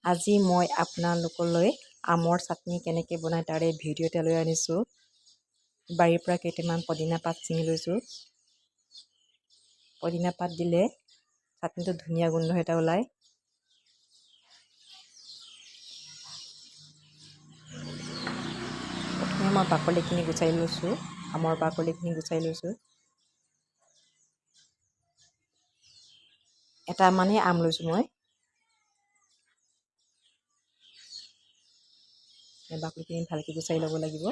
আজি মই আপোনালোকলৈ আমৰ চাটনি কেনেকৈ বনাই তাৰে ভিডিঅ' এটা লৈ আনিছোঁ। বাৰীৰ পৰা কেইটামান পদিনা পাত ছিঙি লৈছোঁ। পদিনা পাত দিলে চাটনিটো ধুনীয়া গোন্ধ এটা ওলায়। প্ৰথমে মই বাকলিখিনি গুচাই লৈছোঁ। আমৰ বাকলিখিনি গুচাই লৈছোঁ। এটামানেই আম লৈছোঁ মই। বাকলিখিনি ভালকৈ গুচাই ল'ব লাগিব।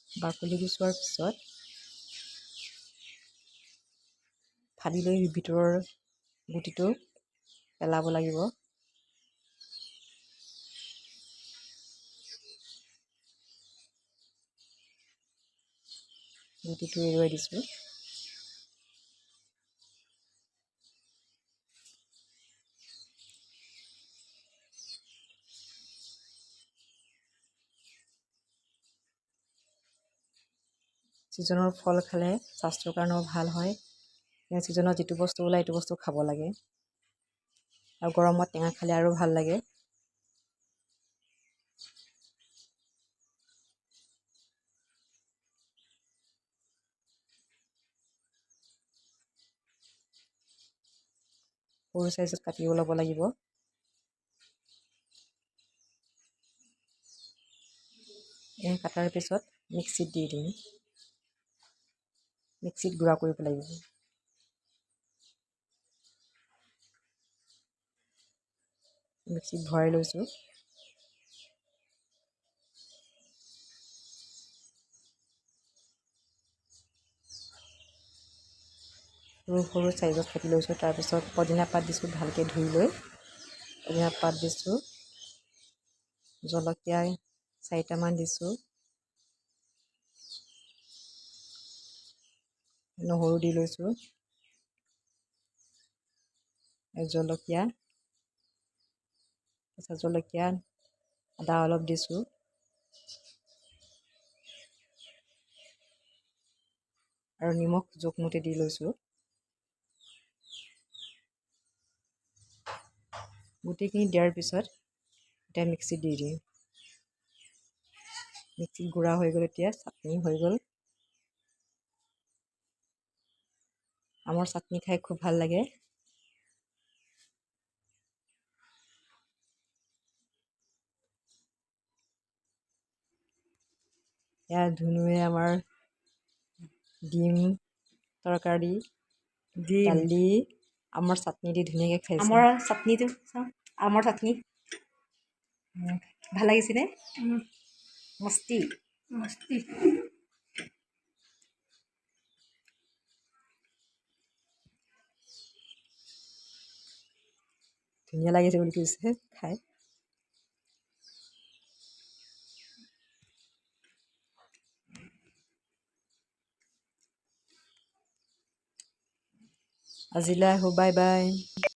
বাকলি গুচোৱাৰ পিছত ফালি লৈ ভিতৰৰ গুটিটো পেলাব লাগিব। গুটিটো এৰুৱাই দিছোঁ। ছিজনৰ ফল খালে স্বাস্থ্যৰ কাৰণেও ভাল হয়। ছিজনত যিটো বস্তু ওলায় এইটো বস্তু খাব লাগে। আৰু গৰমত টেঙা খালে আৰু ভাল লাগে। সৰু চাইজত কাটিব ল'ব লাগিব। কাটাৰ পিছত মিক্সিত দি দিম। মিক্সিত গুড়া কৰিব লাগিব। মিক্সিত ভৰাই লৈছোঁ। সৰু সৰু চাইজত কাটি লৈছোঁ। তাৰপিছত পদিনা পাত দিছোঁ, ভালকৈ ধুই লৈ পদিনা পাত দিছোঁ। জলকীয়া 4টামান দিছোঁ। নহৰু দি লৈছোঁ। জলকীয়া, কেঁচা জলকীয়া, আদা অলপ দিছোঁ। আৰু নিমখ জোখমতে দি লৈছোঁ। গোটেইখিনি দিয়াৰ পিছত এতিয়া মিক্সিত দি দিম। মিক্সিত গুড়া হৈ গ'ল। এতিয়া চাটনি হৈ গ'ল। আমৰ চাটনি খাই খুব ভাল লাগে। ইয়াৰ ধুনুৱে আমাৰ ডিম তৰকাৰী, দালি, আমৰ চাটনি দি ধুনীয়াকৈ খাইছে। আমৰ চাটনিটো চাওঁ। আমৰ চাটনি ভাল লাগিছেনে? মস্তি মস্তি। ধুনীয়া লাগিছে বুলি কৈছে খাই। আজিলৈ আহোঁ, বাই বাই।